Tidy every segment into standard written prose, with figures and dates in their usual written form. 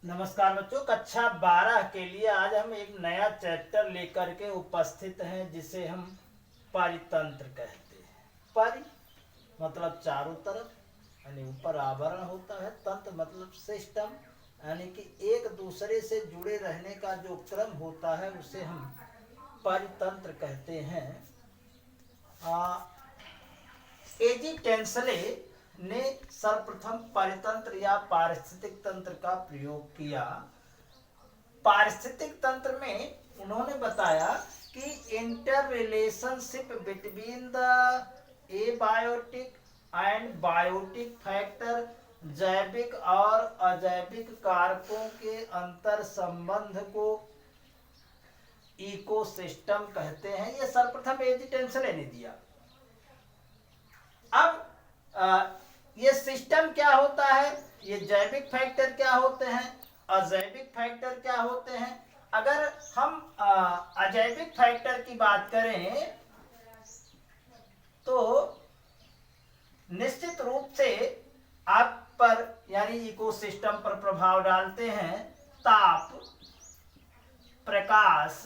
नमस्कार बच्चों, कक्षा 12 के लिए आज हम एक नया चैप्टर लेकर के उपस्थित हैं जिसे हम परितंत्र कहते हैं। परि मतलब चारों तरफ, यानी ऊपर आवरण होता है। तंत्र मतलब सिस्टम, यानी कि एक दूसरे से जुड़े रहने का जो क्रम होता है उसे हम परितंत्र कहते हैं। एजी टेंसले ने सर्वप्रथम परितंत्र या पारिस्थितिक तंत्र का प्रयोग किया। पारिस्थितिक तंत्र में उन्होंने बताया कि inter relationship between the abiotic and biotic factor, जैविक और अजैविक कारकों के अंतर संबंध को इकोसिस्टम कहते हैं। ये सर्वप्रथम एजी टेंसले ने दिया। अब ये सिस्टम क्या होता है, ये जैविक फैक्टर क्या होते हैं, अजैविक फैक्टर क्या होते हैं। अगर हम अजैविक फैक्टर की बात करें तो निश्चित रूप से आप पर यानी इकोसिस्टम पर प्रभाव डालते हैं ताप, प्रकाश,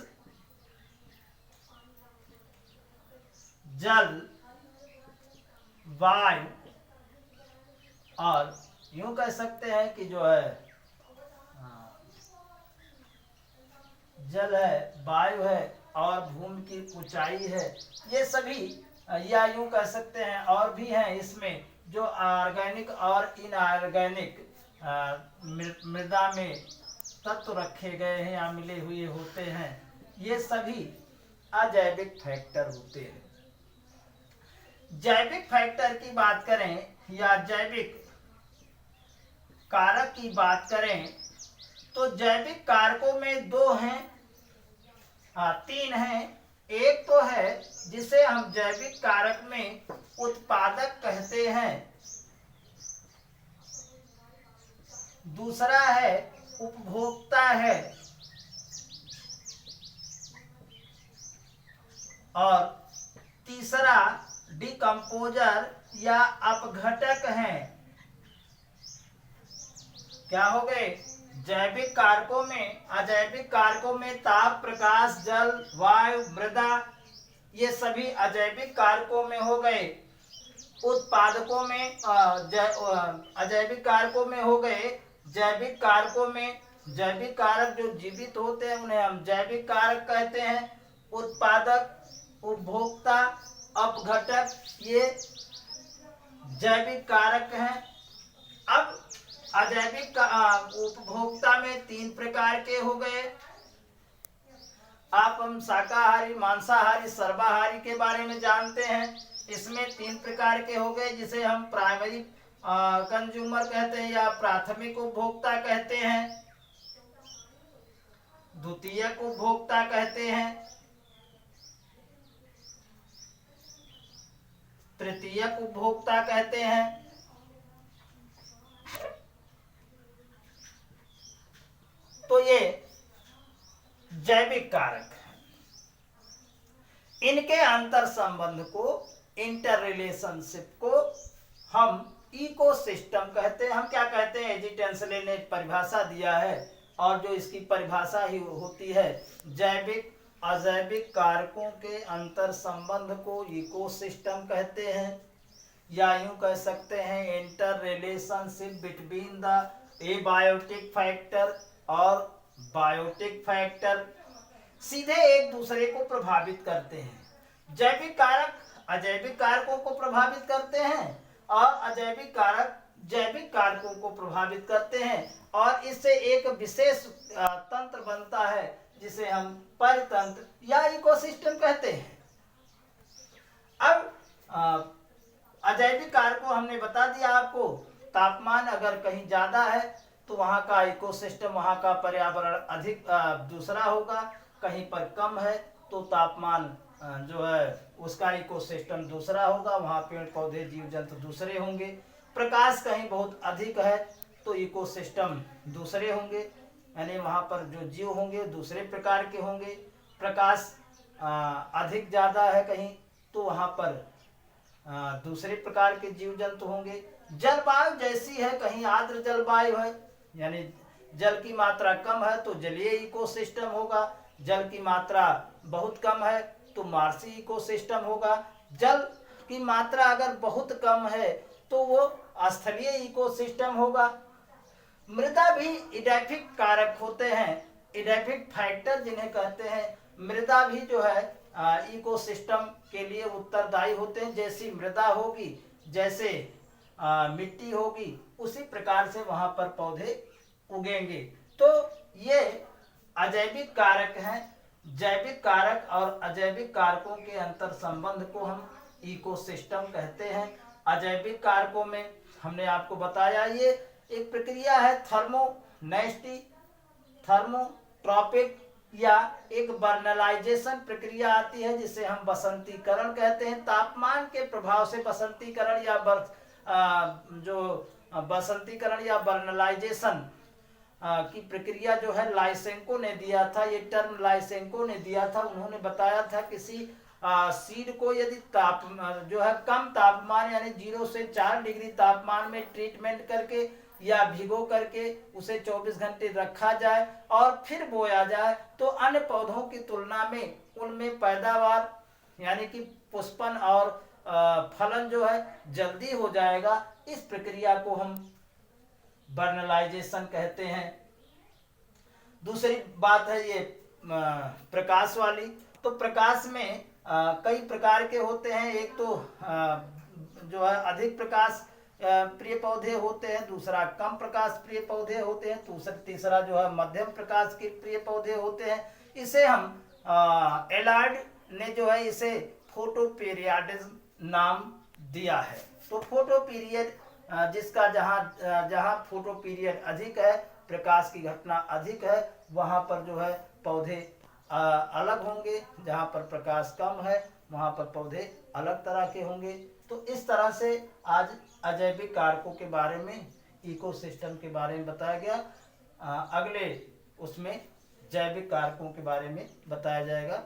जल, वायु और यूं कह सकते हैं कि जो है जल है, वायु है और भूमि की ऊंचाई है। ये सभी या यूं कह सकते हैं और भी हैं इसमें जो ऑर्गेनिक और इनऑर्गेनिक मृदा में तत्व रखे गए हैं या मिले हुए होते हैं। ये सभी अजैविक फैक्टर होते हैं। जैविक फैक्टर की बात करें या जैविक कारक की बात करें तो जैविक कारकों में तीन हैं। एक तो है जिसे हम जैविक कारक में उत्पादक कहते हैं, दूसरा है उपभोक्ता है और तीसरा डिकम्पोजर या अपघटक हैं। क्या हो गए? जैविक कारकों में, अजैविक कारकों में ताप, प्रकाश, जल, वायु, मृदा, ये सभी अजैविक कारकों में हो गए। उत्पादकों में अजैविक कारकों में हो गए। जैविक कारकों में जैविक कारक जो जीवित होते हैं उन्हें हम जैविक कारक कहते हैं। उत्पादक, उपभोक्ता, अपघटक ये जैविक कारक हैं। अब अजैविक उपभोक्ता में तीन प्रकार के हो गए। आप हम शाकाहारी, मांसाहारी, सर्वाहारी के बारे में जानते हैं। इसमें तीन प्रकार के हो गए जिसे हम प्राइमरी कंज्यूमर कहते हैं या प्राथमिक उपभोक्ता कहते हैं, द्वितीयक उपभोक्ता कहते हैं, तृतीयक उपभोक्ता कहते हैं। तो ये जैविक कारक है। इनके अंतर संबंध को, इंटर रिलेशनशिप को हम इकोसिस्टम कहते हैं। हम क्या कहते हैं? एजी टेंसले ने परिभाषा दिया है और जो इसकी परिभाषा ही होती है जैविक अजैविक कारकों के अंतर संबंध को इकोसिस्टम कहते हैं, या यूं कह सकते हैं inter relationship between the abiotic factor और बायोटिक फैक्टर सीधे एक दूसरे को प्रभावित करते हैं। जैविक कारक अजैविक कारकों को प्रभावित करते हैं और अजैविक कारक जैविक कारकों को प्रभावित करते हैं और इससे एक विशेष तंत्र बनता है जिसे हम परितंत्र या इकोसिस्टम कहते हैं। अब अजैविक कारकों हमने बता दिया आपको। तापमान अगर कहीं ज्यादा है तो वहाँ का इकोसिस्टम, वहाँ का पर्यावरण अधिक दूसरा होगा। कहीं पर कम है तो तापमान जो है उसका इकोसिस्टम दूसरा होगा, वहाँ पेड़ पौधे जीव जंतु दूसरे होंगे। प्रकाश कहीं बहुत अधिक है तो इकोसिस्टम दूसरे होंगे, यानी वहाँ पर जो जीव होंगे दूसरे प्रकार के होंगे। प्रकाश अधिक ज़्यादा है कहीं तो वहाँ पर दूसरे प्रकार के जीव जंतु होंगे। जलवायु जैसी है, कहीं आर्द्र जलवायु है यानी जल की मात्रा कम है तो जलीय इकोसिस्टम होगा, जल की मात्रा बहुत कम है तो मार्सी इकोसिस्टम होगा, जल की मात्रा अगर बहुत कम है तो वो स्थलीय इकोसिस्टम होगा। मृदा भी इडैफिक कारक होते हैं, इडैफिक फैक्टर जिन्हें कहते हैं। मृदा भी जो है इकोसिस्टम के लिए उत्तरदायी होते हैं। जैसी मृदा होगी, जैसे मिट्टी होगी, उसी प्रकार से वहां पर पौधे उगेंगे। तो ये अजैविक कारक हैं। जैविक कारक और अजैविक कारकों के अंतर संबंध को हम इकोसिस्टम कहते हैं। अजैविक कारकों में हमने आपको बताया ये एक प्रक्रिया है थर्मोनेस्टी, थर्मोट्रॉपिक, या एक बर्नलाइजेशन प्रक्रिया आती है जिसे हम बसंतीकरण कहते हैं। तापमान के प्रभाव से बसंतीकरण या बसंतीकरण या बर्नलाइजेशन की प्रक्रिया जो है लाइसेंको ने दिया था। ये टर्म लाइसेंको ने दिया था। उन्होंने बताया था किसी सीड को यदि जो है कम तापमान यानी 0 से 4 डिग्री तापमान में ट्रीटमेंट करके या भिगो करके उसे 24 घंटे रखा जाए और फिर बोया जाए तो अन्य पौधों की तुलना में उनमें पैदावार यानी कि पुष्पन और फलन जो है जल्दी हो जाएगा। इस प्रक्रिया को हम बर्नलाइजेशन कहते हैं। दूसरी बात है ये प्रकाश वाली। तो प्रकाश में कई प्रकार के होते हैं। एक तो जो है अधिक प्रकाश प्रिय पौधे होते हैं, दूसरा कम प्रकाश प्रिय पौधे होते हैं, तीसरा जो है मध्यम प्रकाश के प्रिय पौधे होते हैं। इसे हम एलार्ड ने जो है इसे फोटोपीरियडिज्म नाम दिया है। तो फोटो पीरियड जिसका जहाँ फोटो पीरियड अधिक है, प्रकाश की घटना अधिक है, वहाँ पर जो है पौधे अलग होंगे। जहाँ पर प्रकाश कम है वहाँ पर पौधे अलग तरह के होंगे। तो इस तरह से आज अजैविक कारकों के बारे में, इकोसिस्टम के बारे में बताया गया। अगले उसमें जैविक कारकों के बारे में बताया जाएगा।